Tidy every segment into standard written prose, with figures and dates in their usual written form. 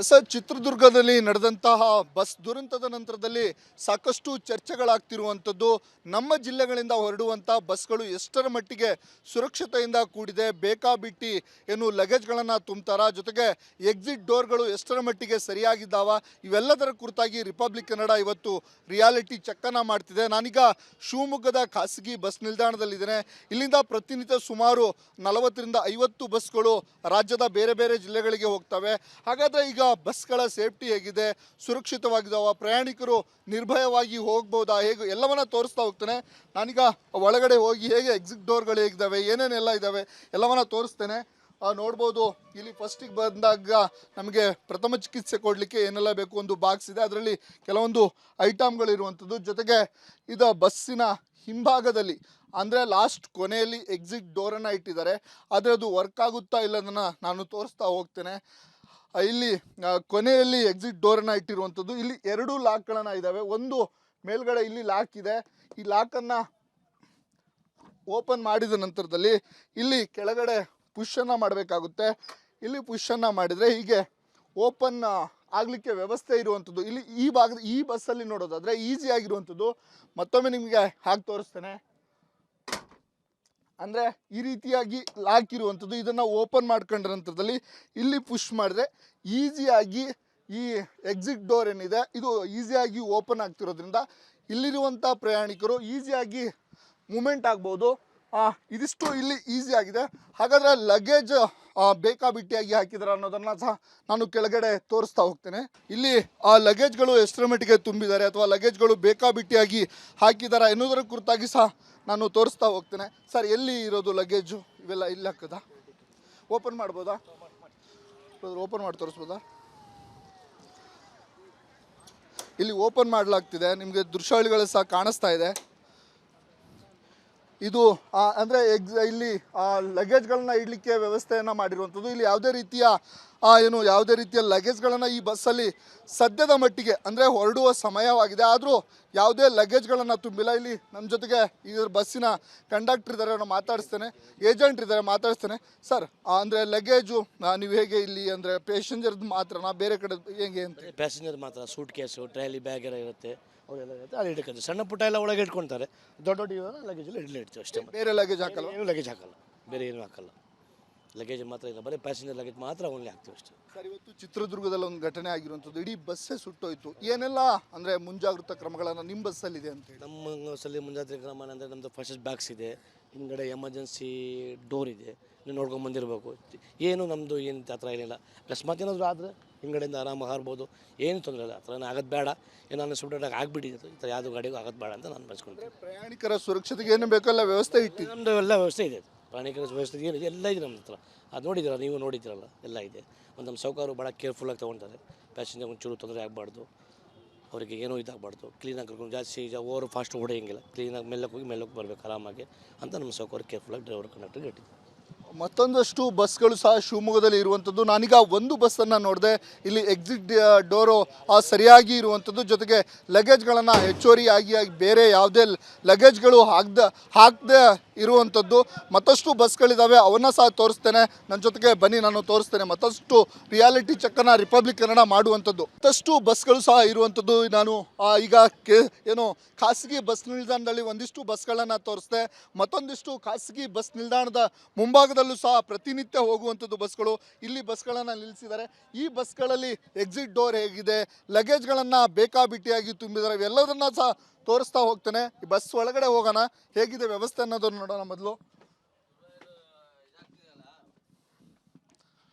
Sir, ಚಿತ್ರದುರ್ಗದಲ್ಲಿ ನಡೆದಂತಹ bus ದುರಂತದ ನಂತರದಲ್ಲಿ ಸಾಕಷ್ಟು ಚರ್ಚೆಗಳಾಗ್ತಿರುವಂಥದ್ದು. ನಮ್ಮ ಜಿಲ್ಲೆಗಳಿಂದ ಹೊರಡುವಂಥ ಬಸ್ಗಳು ಎಷ್ಟರ ಮಟ್ಟಿಗೆ ಸುರಕ್ಷತೆಯಿಂದ ಕೂಡಿದೆ, ಬೇಕಾಬಿಟ್ಟಿ ಏನು ಲಗೇಜ್ಗಳನ್ನು ತುಂಬ್ತಾರ, ಜೊತೆಗೆ ಎಕ್ಸಿಟ್ ಡೋರ್ಗಳು ಎಷ್ಟರ ಮಟ್ಟಿಗೆ ಸರಿಯಾಗಿದ್ದಾವ, ಇವೆಲ್ಲದರ ಕುರಿತಾಗಿ ರಿಪಬ್ಲಿಕ್ ಕನ್ನಡ ಇವತ್ತು ರಿಯಾಲಿಟಿ ಚೆಕ್ಕನ್ನು ಮಾಡ್ತಿದೆ. ನಾನೀಗ ಶಿವಮೊಗ್ಗದ ಖಾಸಗಿ ಬಸ್ ನಿಲ್ದಾಣದಲ್ಲಿದ್ದೇನೆ. ಇಲ್ಲಿಂದ ಪ್ರತಿನಿತ್ಯ ಸುಮಾರು 40ರಿಂದ 50 ಬಸ್ಗಳು ರಾಜ್ಯದ ಬೇರೆ ಬೇರೆ ಜಿಲ್ಲೆಗಳಿಗೆ ಹೋಗ್ತವೆ. ಹಾಗಾದರೆ ಈಗ ಬಸ್ಗಳ ಸೇಫ್ಟಿ ಹೇಗಿದೆ, ಸುರಕ್ಷಿತವಾಗಿದ್ದಾವ, ಪ್ರಯಾಣಿಕರು ನಿರ್ಭಯವಾಗಿ ಹೋಗ್ಬೋದಾ, ಹೇಗೆ ಎಲ್ಲವನ್ನ ತೋರಿಸ್ತಾ ಹೋಗ್ತೇನೆ. ನಾನೀಗ ಒಳಗಡೆ ಹೋಗಿ ಹೇಗೆ ಎಕ್ಸಿಟ್ ಡೋರ್ಗಳು ಹೇಗಿದ್ದಾವೆ, ಏನೇನೆಲ್ಲ ಇದ್ದಾವೆ ಎಲ್ಲವನ್ನ ತೋರಿಸ್ತೇನೆ. ನೋಡ್ಬೋದು, ಇಲ್ಲಿ ಫಸ್ಟಿಗೆ ಬಂದಾಗ ನಮಗೆ ಪ್ರಥಮ ಚಿಕಿತ್ಸೆ ಕೊಡಲಿಕ್ಕೆ ಏನೆಲ್ಲ ಬೇಕು ಒಂದು ಬಾಕ್ಸ್ ಇದೆ, ಅದರಲ್ಲಿ ಕೆಲವೊಂದು ಐಟಮ್ಗಳಿರುವಂಥದ್ದು. ಜೊತೆಗೆ ಇದು ಬಸ್ಸಿನ ಹಿಂಭಾಗದಲ್ಲಿ ಅಂದರೆ ಲಾಸ್ಟ್ ಕೊನೆಯಲ್ಲಿ ಎಕ್ಸಿಟ್ ಡೋರನ್ನು ಇಟ್ಟಿದ್ದಾರೆ. ಆದರೆ ಅದು ವರ್ಕ್ ಆಗುತ್ತಾ ಇಲ್ಲದನ್ನು ನಾನು ತೋರಿಸ್ತಾ ಹೋಗ್ತೇನೆ. ಇಲ್ಲಿ ಕೊನೆಯಲ್ಲಿ ಎಕ್ಸಿಟ್ ಡೋರನ್ನು ಇಟ್ಟಿರುವಂಥದ್ದು. ಇಲ್ಲಿ 2 ಲಾಕ್ಗಳನ್ನು ಇದ್ದಾವೆ. ಒಂದು ಮೇಲ್ಗಡೆ ಇಲ್ಲಿ ಲಾಕ್ ಇದೆ. ಈ ಲಾಕನ್ನು ಓಪನ್ ಮಾಡಿದ ನಂತರದಲ್ಲಿ ಇಲ್ಲಿ ಕೆಳಗಡೆ ಪುಷನ್ನು ಮಾಡಬೇಕಾಗುತ್ತೆ. ಇಲ್ಲಿ ಪುಷನ್ನು ಮಾಡಿದರೆ ಹೀಗೆ ಓಪನ್ ಆಗಲಿಕ್ಕೆ ವ್ಯವಸ್ಥೆ ಇರುವಂಥದ್ದು. ಇಲ್ಲಿ ಈ ಬಸ್ಸಲ್ಲಿ ನೋಡೋದಾದರೆ ಈಸಿ ಆಗಿರುವಂಥದ್ದು. ಮತ್ತೊಮ್ಮೆ ನಿಮಗೆ ಹಾಕಿ ತೋರಿಸ್ತೇನೆ. ಅಂದರೆ ಈ ರೀತಿಯಾಗಿ ಲಾಕ್ ಇರುವಂಥದ್ದು. ಇದನ್ನು ಓಪನ್ ಮಾಡ್ಕೊಂಡ ನಂತರದಲ್ಲಿ ಇಲ್ಲಿ ಪುಷ್ ಮಾಡಿದ್ರೆ ಈಸಿಯಾಗಿ ಈ ಎಕ್ಸಿಟ್ ಡೋರ್ ಏನಿದೆ ಇದು ಈಸಿಯಾಗಿ ಓಪನ್ ಆಗ್ತಿರೋದ್ರಿಂದ ಇಲ್ಲಿರುವಂಥ ಪ್ರಯಾಣಿಕರು ಈಸಿಯಾಗಿ ಮೂಮೆಂಟ್ ಆಗ್ಬೋದು. ಇದಿಷ್ಟು ಇಲ್ಲಿ ಈಸಿ ಆಗಿದೆ. ಹಾಗಾದರೆ ಲಗೇಜ್ ಬೇಕಾಬಿಟ್ಟಿಯಾಗಿ ಹಾಕಿದಾರೆ ಅನ್ನೋದನ್ನು ಸಹ ನಾನು ಕೆಳಗಡೆ ತೋರಿಸ್ತಾ ಹೋಗ್ತೇನೆ. ಇಲ್ಲಿ ಆ ಲಗೇಜ್ಗಳು ಎಷ್ಟರ ಮಟ್ಟಿಗೆ ತುಂಬಿದ್ದಾರೆ ಅಥವಾ ಲಗೇಜ್ಗಳು ಬೇಕಾಬಿಟ್ಟಿಯಾಗಿ ಹಾಕಿದಾರ ಎನ್ನುವುದರ ಕುರಿತಾಗಿ ಸಹ ನಾನು ತೋರಿಸ್ತಾ ಹೋಗ್ತೇನೆ. ಸರ್, ಎಲ್ಲಿ ಇರೋದು ಲಗೇಜು ಇವೆಲ್ಲ ಇಲ್ಲಿ ಹಾಕದಾ? ಓಪನ್ ಮಾಡ್ಬೋದಾ? ಓಪನ್ ಮಾಡಿ ತೋರಿಸ್ಬೋದಾ? ಇಲ್ಲಿ ಓಪನ್ ಮಾಡಲಾಗ್ತಿದೆ. ನಿಮಗೆ ದೃಶ್ಯಾವಳಿಗಳು ಸಹ ಕಾಣಿಸ್ತಾ ಇದೆ. ಇದು ಅಂದರೆ ಇಲ್ಲಿ ಲಗೇಜ್ಗಳನ್ನ ಇಡಲಿಕ್ಕೆ ವ್ಯವಸ್ಥೆಯನ್ನು ಮಾಡಿರುವಂಥದ್ದು. ಇಲ್ಲಿ ಯಾವುದೇ ರೀತಿಯ ಲಗೇಜ್ಗಳನ್ನು ಈ ಬಸ್ಸಲ್ಲಿ ಸದ್ಯದ ಮಟ್ಟಿಗೆ ಅಂದರೆ ಹೊರಡುವ ಸಮಯವಾಗಿದೆ, ಆದರೂ ಯಾವುದೇ ಲಗೇಜ್ಗಳನ್ನು ತುಂಬಿಲ್ಲ. ಇಲ್ಲಿ ನಮ್ಮ ಜೊತೆಗೆ ಇದರ ಬಸ್ಸಿನ ಕಂಡಕ್ಟರ್ ಇದ್ದಾರೆ, ನಾನು ಮಾತಾಡಿಸ್ತೇನೆ, ಏಜೆಂಟ್ ಇದ್ದಾರೆ, ಮಾತಾಡಿಸ್ತೇನೆ. ಸರ್, ಅಂದರೆ ಲಗೇಜು ನೀವು ಹೇಗೆ ಇಲ್ಲಿ ಅಂದರೆ ಪ್ಯಾಸೆಂಜರ್ದು ಮಾತ್ರನಾ, ಬೇರೆ ಕಡೆ ಹೇಗೆ ಅಂತ? ಪ್ಯಾಸೆಂಜರ್ ಮಾತ್ರ, ಸೂಟ್ ಕೇಸು, ಟ್ರಾಲಿ ಬ್ಯಾಗ್ ಎಲ್ಲ ಇರುತ್ತೆ, ಅವರೆಲ್ಲ ಇರುತ್ತೆ, ಅಲ್ಲಿ ಇಟ್ಕೊಳ್ತೀವಿ. ಸಣ್ಣ ಪುಟ್ಟ ಎಲ್ಲ ಒಳಗೆ ಇಟ್ಕೊಳ್ತಾರೆ. ದೊಡ್ಡ ಲಗೇಜ್ ಎಲ್ಲ ಇಡ್ತೀವಿ ಅಷ್ಟೇ. ಬೇರೆ ಲಗೇಜ್ ಹಾಕಲ್ಲ? ಏನು ಲಗೇಜ್ ಹಾಕಲ್ಲ, ಬೇರೆ ಏನೂ ಹಾಕಲ್ಲ. ಲಗೇಜ್ ಮಾತ್ರ ಇಲ್ಲ, ಬರೀ ಪ್ಯಾಸೆಂಜರ್ ಲಗೇಜ್ ಮಾತ್ರ ಓನ್ಲಿ ಹಾಕ್ತೀವಿ ಅಷ್ಟೇ. ಸರ್, ಇವತ್ತು ಚಿತ್ರದುರ್ಗದಲ್ಲಿ ಒಂದು ಘಟನೆ ಆಗಿರುವಂಥದ್ದು, ಇಡೀ ಬಸ್ಸೇ ಸುಟ್ಟೋಯ್ತು. ಏನೆಲ್ಲ ಅಂದರೆ ಮುಂಜಾಗ್ರತಾ ಕ್ರಮಗಳನ್ನು ನಿಮ್ಮ ಬಸ್ಸಲ್ಲಿದೆ ಅಂತ ಹೇಳಿ? ನಮ್ಮ ಬಸ್ಸಲ್ಲಿ ಮುಂಜಾಗ್ರತಾ ಕ್ರಮ ಅಂದರೆ ನಮ್ಮದು ಫಸ್ಟ್ ಬಾಕ್ಸ್ ಇದೆ, ಹಿಂದ್ಗಡೆ ಎಮರ್ಜೆನ್ಸಿ ಡೋರ್ ಇದೆ, ನೀವು ನೋಡ್ಕೊಂಡು ಬಂದಿರಬೇಕು. ಏನು ನಮ್ಮದು ಏನು ಆ ಥರ ಏನಿಲ್ಲ. ಅಕಸ್ಮಾತ್ ಏನಾದರೂ ಆದರೆ ಹಿಂಗಡೆಯಿಂದ ಆರಾಮಾಗಿ ಹಾರ್ಬೋದು, ಏನು ತೊಂದರೆ ಇಲ್ಲ. ಆ ಥರ ಆಗೋದು ಬೇಡ, ಏನೋ ಅನ್ಸ್ಬಿಟ್ಟಾಗ ಆಗಿಬಿಟ್ಟಿದೆ, ಈ ಥರ ಯಾವುದು ಗಾಡಿಗೂ ಆಗೋದು ಬೇಡ ಅಂತ ನಾನು ಬಯಸ್ಕೊಂತೀನಿ. ಪ್ರಯಾಣಿಕರ ಸುರಕ್ಷತೆಗೆ ಏನು ಬೇಕಲ್ಲ ವ್ಯವಸ್ಥೆ ಇಟ್ಟಿದೆ? ನಮ್ಮದು ಎಲ್ಲ ವ್ಯವಸ್ಥೆ ಇದೆ, ಪ್ರಾಣಿಕರ ವ್ಯವಸ್ಥೆ ಏನಿದೆ ಎಲ್ಲ ಇದೆ ನಮ್ಮ ಹತ್ರ. ಅದು ನೋಡಿದ್ದೀರ, ನೀವು ನೋಡಿದ್ದೀರಲ್ಲ, ಎಲ್ಲ ಇದೆ. ಒಂದು ನಮ್ಮ ಸೌಕರ್ಯರು ಭಾಳ ಕೇರ್ಫುಲ್ಲಾಗಿ ತೊಗೊಳ್ತಾರೆ. ಪ್ಯಾಸೆಂಜರ್ ಒಂಚೂರು ತೊಂದರೆ ಆಗಬಾರ್ದು, ಅವರಿಗೆ ಏನೂ ಇದಾಗಬಾರ್ದು. ಕ್ಲೀನಾಗಿ ಕರ್ಕೊಂಡು ಜಾಸ್ತಿ ಓವರ್ ಫಾಸ್ಟ್ ಹೊಡೆಯಂಗಿಲ್ಲ, ಕ್ಲೀನಾಗಿ ಮೆಲ್ಲಕ್ಕೆ ಹೋಗಿ ಮೆಲ್ಲಕ್ಕೆ ಬರಬೇಕು ಆರಾಮಾಗಿ ಅಂತ ನಮ್ಮ ಸೌಕರ್ಯ ಕೇರ್ಫುಲ್ಲಾಗಿ ಡ್ರೈವರ್ ಕಂಡಕ್ಟರ್ಗೆ ಇಟ್ಟಿದೆ. ಮತ್ತೊಂದಷ್ಟು ಬಸ್ಗಳು ಸಹ ಶಿವಮೊಗ್ಗದಲ್ಲಿ ಇರುವಂಥದ್ದು. ನಾನೀಗ ಒಂದು ಬಸ್ಸನ್ನು ನೋಡಿದೆ, ಇಲ್ಲಿ ಎಕ್ಸಿಟ್ ಡೋರು ಸರಿಯಾಗಿ ಇರುವಂಥದ್ದು, ಜೊತೆಗೆ ಲಗೇಜ್ಗಳನ್ನು ಹೆಚ್ಚುವರಿಯಾಗಿ ಬೇರೆ ಯಾವುದೇ ಲಗೇಜ್ಗಳು ಹಾಕದೆ ಇರುವಂಥದ್ದು. ಮತ್ತಷ್ಟು ಬಸ್ಗಳಿದ್ದಾವೆ, ಅವನ್ನ ಸಹ ತೋರಿಸ್ತೇನೆ. ನನ್ನ ಜೊತೆಗೆ ಬನ್ನಿ, ನಾನು ತೋರಿಸ್ತೇನೆ. ಮತ್ತಷ್ಟು ರಿಯಾಲಿಟಿ ಚೆಕ್ಕನ್ನು ರಿಪಬ್ಲಿಕ್ ಕನ್ನಡ ಮಾಡುವಂಥದ್ದು. ಮತ್ತಷ್ಟು ಬಸ್ಗಳು ಸಹ ಇರುವಂಥದ್ದು. ನಾನು ಈಗ ಖಾಸಗಿ ಬಸ್ ನಿಲ್ದಾಣದಲ್ಲಿ ಒಂದಿಷ್ಟು ಬಸ್ಗಳನ್ನು ತೋರಿಸ್ದೆ. ಮತ್ತೊಂದಿಷ್ಟು ಖಾಸಗಿ ಬಸ್ ನಿಲ್ದಾಣದ ಮುಂಭಾಗದಲ್ಲೂ ಸಹ ಪ್ರತಿನಿತ್ಯ ಹೋಗುವಂಥದ್ದು ಬಸ್ಗಳು. ಇಲ್ಲಿ ಬಸ್ಗಳನ್ನು ನಿಲ್ಲಿಸಿದ್ದಾರೆ. ಈ ಬಸ್ಗಳಲ್ಲಿ ಎಕ್ಸಿಟ್ ಡೋರ್ ಹೇಗಿದೆ, ಲಗೇಜ್ಗಳನ್ನು ಬೇಕಾಬಿಟ್ಟಿಯಾಗಿ ತುಂಬಿದ್ದಾರೆ, ಇವೆಲ್ಲದನ್ನ ಸಹ ತೋರಿಸ್ತಾ ಹೋಗ್ತೇನೆ. ಈ ಬಸ್ ಒಳಗಡೆ ಹೋಗೋಣ, ಹೇಗಿದೆ ವ್ಯವಸ್ಥೆ ಅನ್ನೋದನ್ನು ನೋಡೋಣ ಮೊದಲು.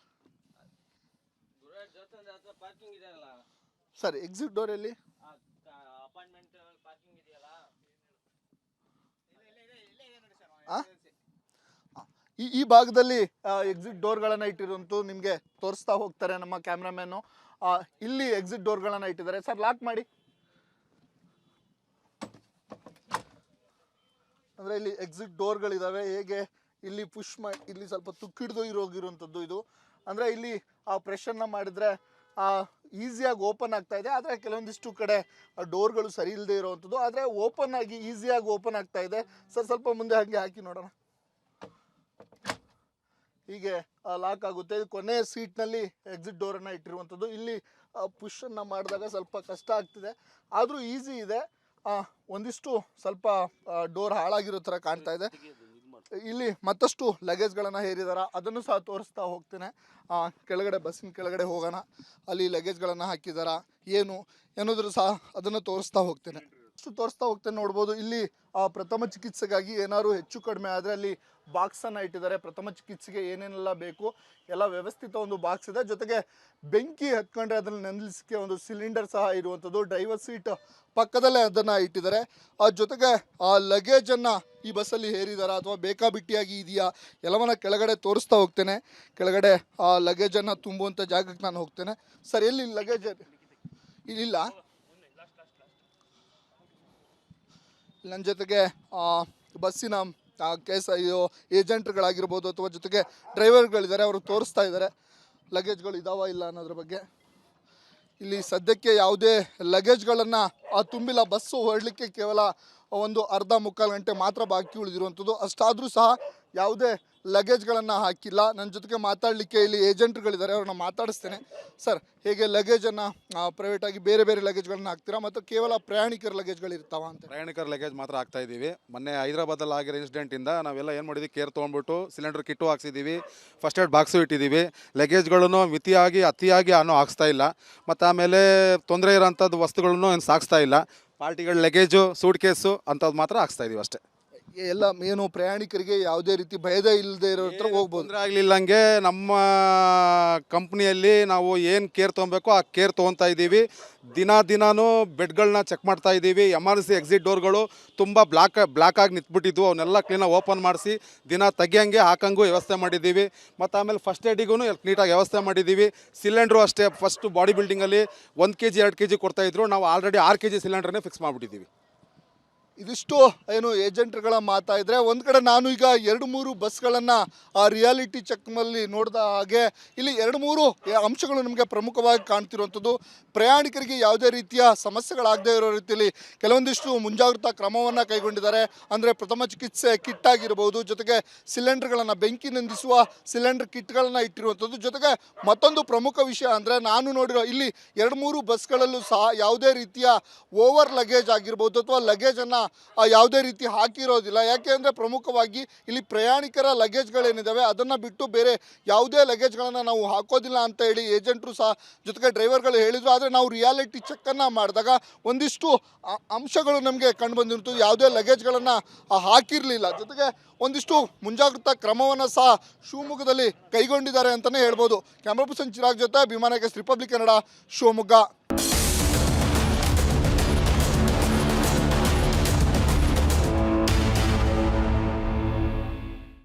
ಸರ್, ಎಕ್ಸಿಟ್ ಡೋರ್ ಎಲ್ಲಿ? ಈ ಭಾಗದಲ್ಲಿ ಎಕ್ಸಿಟ್ ಡೋರ್ಗಳನ್ನು ಇಟ್ಟಿರುವಂತೂ ನಿಮಗೆ ತೋರಿಸ್ತಾ ಹೋಗ್ತಾರೆ ನಮ್ಮ ಕ್ಯಾಮ್ರಾಮ್ಯಾನು. ಇಲ್ಲಿ ಎಕ್ಸಿಟ್ ಡೋರ್ಗಳನ್ನು ಇಟ್ಟಿದ್ದಾರೆ. ಸರ್, ಲಾಕ್ ಮಾಡಿ. ಅಂದರೆ ಇಲ್ಲಿ ಎಕ್ಸಿಟ್ ಡೋರ್ಗಳಿದ್ದಾವೆ. ಹೇಗೆ ಇಲ್ಲಿ ಪುಷ್ ಮಾಡಿ, ಇಲ್ಲಿ ಸ್ವಲ್ಪ ತುಕ್ಕಿಡ್ದು ಹೋಗಿರುವಂಥದ್ದು ಇದು. ಅಂದರೆ ಇಲ್ಲಿ ಪ್ರೆಷರ್ನ ಮಾಡಿದರೆ ಈಸಿಯಾಗಿ ಓಪನ್ ಆಗ್ತಾ ಇದೆ. ಆದರೆ ಕೆಲವೊಂದಿಷ್ಟು ಕಡೆ ಡೋರ್ಗಳು ಸರಿ ಇಲ್ಲದೆ ಇರುವಂಥದ್ದು, ಆದರೆ ಓಪನ್ ಆಗಿ ಈಸಿಯಾಗಿ ಓಪನ್ ಆಗ್ತಾ ಇದೆ. ಸರ್, ಸ್ವಲ್ಪ ಮುಂದೆ ಹಾಗೆ ಹಾಕಿ ನೋಡೋಣ. ಹೀಗೆ ಲಾಕ್ ಆಗುತ್ತೆ. ಇದು ಕೊನೆಯ ಸೀಟ್ನಲ್ಲಿ ಎಕ್ಸಿಟ್ ಡೋರನ್ನು ಇಟ್ಟಿರುವಂಥದ್ದು. ಇಲ್ಲಿ ಪುಷನ್ನು ಮಾಡಿದಾಗ ಸ್ವಲ್ಪ ಕಷ್ಟ ಆಗ್ತಿದೆ, ಆದರೂ ಈಸಿ ಇದೆ. ಒಂದಿಷ್ಟು ಸ್ವಲ್ಪ ಡೋರ್ ಹಾಳಾಗಿರೋ ಥರ ಕಾಣ್ತಾ ಇದೆ. ಇಲ್ಲಿ ಮತ್ತಷ್ಟು ಲಗೇಜ್ಗಳನ್ನು ಹೇರಿದಾರ, ಅದನ್ನು ಸಹ ತೋರಿಸ್ತಾ ಹೋಗ್ತೇನೆ. ಕೆಳಗಡೆ ಬಸ್ಸಿನ ಕೆಳಗಡೆ ಹೋಗೋಣ, ಅಲ್ಲಿ ಲಗೇಜ್ಗಳನ್ನು ಹಾಕಿದಾರ ಏನು ಏನಾದರೂ ಸಹ ಅದನ್ನು ತೋರಿಸ್ತಾ ಹೋಗ್ತೇನೆ. ತೋರಿಸ್ತಾ ಹೋಗ್ತೇನೆ. ನೋಡ್ಬೋದು ಇಲ್ಲಿ ಪ್ರಥಮ ಚಿಕಿತ್ಸೆಗಾಗಿ ಏನಾದ್ರು ಹೆಚ್ಚು ಕಡಿಮೆ ಆದರೆ ಅಲ್ಲಿ ಬಾಕ್ಸನ್ನು ಇಟ್ಟಿದ್ದಾರೆ. ಪ್ರಥಮ ಚಿಕಿತ್ಸೆಗೆ ಏನೇನೆಲ್ಲ ಬೇಕು ಎಲ್ಲ ವ್ಯವಸ್ಥಿತ ಒಂದು ಬಾಕ್ಸ್ ಇದೆ. ಜೊತೆಗೆ ಬೆಂಕಿ ಹತ್ಕೊಂಡ್ರೆ ಅದನ್ನು ನಂದಿಲಿಸಕ್ಕೆ ಒಂದು ಸಿಲಿಂಡರ್ ಸಹ ಇರುವಂಥದ್ದು. ಡ್ರೈವರ್ ಸೀಟ್ ಪಕ್ಕದಲ್ಲೇ ಅದನ್ನು ಇಟ್ಟಿದ್ದಾರೆ. ಜೊತೆಗೆ ಆ ಲಗೇಜನ್ನು ಈ ಬಸ್ಸಲ್ಲಿ ಹೇರಿದಾರ ಅಥವಾ ಬೇಕಾಬಿಟ್ಟಿಯಾಗಿ ಇದೆಯಾ ಎಲ್ಲವನ್ನ ಕೆಳಗಡೆ ತೋರಿಸ್ತಾ ಹೋಗ್ತೇನೆ. ಕೆಳಗಡೆ ಆ ಲಗೇಜನ್ನು ತುಂಬುವಂಥ ಜಾಗಕ್ಕೆ ನಾನು ಹೋಗ್ತೇನೆ. ಸರ್, ಎಲ್ಲಿ ಲಗೇಜ್ ಇಲ್ಲಿಲ್ಲ? ನನ್ನ ಜೊತೆಗೆ ಬಸ್ಸಿನ ಇದು ಏಜೆಂಟ್ಗಳಾಗಿರ್ಬೋದು ಅಥವಾ ಜೊತೆಗೆ ಡ್ರೈವರ್ಗಳಿದ್ದಾರೆ, ಅವರು ತೋರಿಸ್ತಾ ಇದ್ದಾರೆ ಲಗೇಜ್ಗಳು ಇದಾವ ಇಲ್ಲ ಅನ್ನೋದ್ರ ಬಗ್ಗೆ. ಇಲ್ಲಿ ಸದ್ಯಕ್ಕೆ ಯಾವುದೇ ಲಗೇಜ್ಗಳನ್ನು ತುಂಬಿಲ್ಲ. ಬಸ್ಸು ಹೊರಡಲಿಕ್ಕೆ ಕೇವಲ ಒಂದು ಅರ್ಧ ಮುಕ್ಕಾಲು ಗಂಟೆ ಮಾತ್ರ ಬಾಕಿ ಉಳಿದಿರುವಂಥದ್ದು. ಅಷ್ಟಾದರೂ ಸಹ ಯಾವುದೇ ಲಗೇಜ್ಗಳನ್ನು ಹಾಕಿಲ್ಲ. ನನ್ನ ಜೊತೆಗೆ ಮಾತಾಡಲಿಕ್ಕೆ ಇಲ್ಲಿ ಏಜೆಂಟ್ಗಳಿದ್ದಾರೆ, ಅವ್ರನ್ನ ಮಾತಾಡಿಸ್ತೇನೆ. ಸರ್, ಹೇಗೆ ಲಗೇಜನ್ನು ಪ್ರೈವೇಟಾಗಿ ಬೇರೆ ಬೇರೆ ಲಗೇಜ್ಗಳನ್ನ ಹಾಕ್ತೀರಾ ಮತ್ತು ಕೇವಲ ಪ್ರಯಾಣಿಕರ ಲಗೇಜ್ಗಳಿರ್ತಾವ ಅಂತ? ಪ್ರಯಾಣಿಕರ ಲಗೇಜ್ ಮಾತ್ರ ಹಾಕ್ತಾ ಇದ್ದೀವಿ. ಮೊನ್ನೆ ಹೈದರಾಬಾದಲ್ಲಿ ಆಗಿರೋ ಇನ್ಸಿಡೆಂಟಿಂದ ನಾವೆಲ್ಲ ಏನು ಮಾಡಿದ್ವಿ, ಕೇರ್ ತೊಗೊಂಡ್ಬಿಟ್ಟು ಸಿಲಿಂಡರ್ ಕಿಟ್ಟು ಹಾಕ್ಸಿದ್ದೀವಿ, ಫಸ್ಟ್ ಏಡ್ ಬಾಕ್ಸು ಇಟ್ಟಿದ್ದೀವಿ. ಲಗೇಜ್ಗಳನ್ನು ಮಿತಿಯಾಗಿ ಅತಿಯಾಗಿ ಹಾಕ್ಸ್ತಾ ಇಲ್ಲ. ಮತ್ತು ಆಮೇಲೆ ತೊಂದರೆ ಇರೋಂಥದ್ದು ವಸ್ತುಗಳನ್ನು ಏನು ಸಾಗಿಸ್ತಾ ಇಲ್ಲ. ಪಾರ್ಟಿಗಳ ಲಗೇಜು, ಸೂಟ್ ಕೇಸು ಅಂಥದ್ದು ಮಾತ್ರ ಹಾಕ್ಸ್ತಾ ಇದ್ದೀವಿ ಅಷ್ಟೇ. ಎಲ್ಲ ಏನು ಪ್ರಯಾಣಿಕರಿಗೆ ಯಾವುದೇ ರೀತಿ ಭಯದ ಇಲ್ಲದೆ ಇರೋ ಹತ್ರ ಹೋಗ್ಬೋದು. ತೊಂದರೆ ಆಗಲಿಲ್ಲಂಗೆ ನಮ್ಮ ಕಂಪ್ನಿಯಲ್ಲಿ ನಾವು ಏನು ಕೇರ್ ತೊಗೊಬೇಕು ಆ ಕೇರ್ ತೊಗೊತಾ ಇದ್ದೀವಿ. ದಿನಾನೂ ಬೆಡ್ಗಳನ್ನ ಚೆಕ್ ಮಾಡ್ತಾ ಇದ್ದೀವಿ. ಎಮರ್ಜೆನ್ಸಿ ಎಕ್ಸಿಟ್ ಡೋರ್ಗಳು ತುಂಬ ಬ್ಲಾಕ್ ಆಗಿ ನಿಂತ್ಬಿಟ್ಟಿದ್ವು, ಅವನ್ನೆಲ್ಲ ಕ್ಲೀನಾಗಿ ಓಪನ್ ಮಾಡಿಸಿ ದಿನ ತೆಗಿಯಂಗೆ ಹಾಕಂಗೂ ವ್ಯವಸ್ಥೆ ಮಾಡಿದ್ದೀವಿ. ಮತ್ತು ಆಮೇಲೆ ಫಸ್ಟ್ ಏಡಿಗೂ ನೀಟಾಗಿ ವ್ಯವಸ್ಥೆ ಮಾಡಿದ್ದೀವಿ. ಸಿಲಿಂಡ್ರು ಅಷ್ಟೇ, ಫಸ್ಟ್ ಬಾಡಿ ಬಿಲ್ಡಿಂಗಲ್ಲಿ 1 kg 2 kg ಕೊಡ್ತಾಯಿದ್ರು, ನಾವು ಆಲ್ರೆಡಿ 6 kg ಸಿಲಿಂಡ್ರನ್ನೇ ಫಿಕ್ಸ್ ಮಾಡಿಬಿಟ್ಟಿದ್ದೀವಿ. ಇದಿಷ್ಟು ಏನು ಏಜೆಂಟ್ಗಳ ಮಾತಾಯಿದ್ರೆ. ಒಂದು ಕಡೆ ನಾನು ಈಗ 2-3 ಬಸ್ಗಳನ್ನು ರಿಯಾಲಿಟಿ ಚೆಕ್ನಲ್ಲಿ ನೋಡಿದ ಹಾಗೆ ಇಲ್ಲಿ 2-3 ಅಂಶಗಳು ನಮಗೆ ಪ್ರಮುಖವಾಗಿ ಕಾಣ್ತಿರುವಂಥದ್ದು. ಪ್ರಯಾಣಿಕರಿಗೆ ಯಾವುದೇ ರೀತಿಯ ಸಮಸ್ಯೆಗಳಾಗದೇ ಇರೋ ರೀತಿಯಲ್ಲಿ ಕೆಲವೊಂದಿಷ್ಟು ಮುಂಜಾಗ್ರತಾ ಕ್ರಮವನ್ನು ಕೈಗೊಂಡಿದ್ದಾರೆ. ಅಂದರೆ ಪ್ರಥಮ ಚಿಕಿತ್ಸೆ ಕಿಟ್ ಆಗಿರ್ಬೋದು, ಜೊತೆಗೆ ಸಿಲಿಂಡರ್ಗಳನ್ನು, ಬೆಂಕಿ ನಂದಿಸುವ ಸಿಲಿಂಡರ್ ಕಿಟ್ಗಳನ್ನು ಇಟ್ಟಿರುವಂಥದ್ದು. ಜೊತೆಗೆ ಮತ್ತೊಂದು ಪ್ರಮುಖ ವಿಷಯ ಅಂದರೆ ನಾನು ನೋಡಿರೋ ಇಲ್ಲಿ 2-3 ಬಸ್ಗಳಲ್ಲೂ ಸಹ ಯಾವುದೇ ರೀತಿಯ ಓವರ್ ಲಗೇಜ್ ಆಗಿರ್ಬೋದು ಅಥವಾ ಲಗೇಜನ್ನು ಯಾವುದೇ ರೀತಿ ಹಾಕಿರೋದಿಲ್ಲ. ಯಾಕೆ ಅಂದರೆ ಪ್ರಮುಖವಾಗಿ ಇಲ್ಲಿ ಪ್ರಯಾಣಿಕರ ಲಗೇಜ್ಗಳೇನಿದ್ದಾವೆ ಅದನ್ನು ಬಿಟ್ಟು ಬೇರೆ ಯಾವುದೇ ಲಗೇಜ್ಗಳನ್ನು ನಾವು ಹಾಕೋದಿಲ್ಲ ಅಂತ ಹೇಳಿ ಏಜೆಂಟ್ರು ಸಹ ಜೊತೆಗೆ ಡ್ರೈವರ್ಗಳು ಹೇಳಿದರು. ಆದರೆ ನಾವು ರಿಯಾಲಿಟಿ ಚೆಕ್ಕನ್ನು ಮಾಡಿದಾಗ ಒಂದಿಷ್ಟು ಅಂಶಗಳು ನಮಗೆ ಕಂಡು ಬಂದಿರುತ್ತದೆ. ಯಾವುದೇ ಲಗೇಜ್ಗಳನ್ನು ಹಾಕಿರಲಿಲ್ಲ. ಜೊತೆಗೆ ಒಂದಿಷ್ಟು ಮುಂಜಾಗ್ರತಾ ಕ್ರಮವನ್ನು ಸಹ ಶಿವಮೊಗ್ಗದಲ್ಲಿ ಕೈಗೊಂಡಿದ್ದಾರೆ ಅಂತಲೇ ಹೇಳ್ಬೋದು. ಕ್ಯಾಮ್ರಾ ಪರ್ಸನ್ ಚಿರಾಗ್ ಜೊತೆ ಅಭಿಮಾನಕ್ಕೆ ರಿಪಬ್ಲಿಕ್ ಕನ್ನಡ, ಶಿವಮೊಗ್ಗ.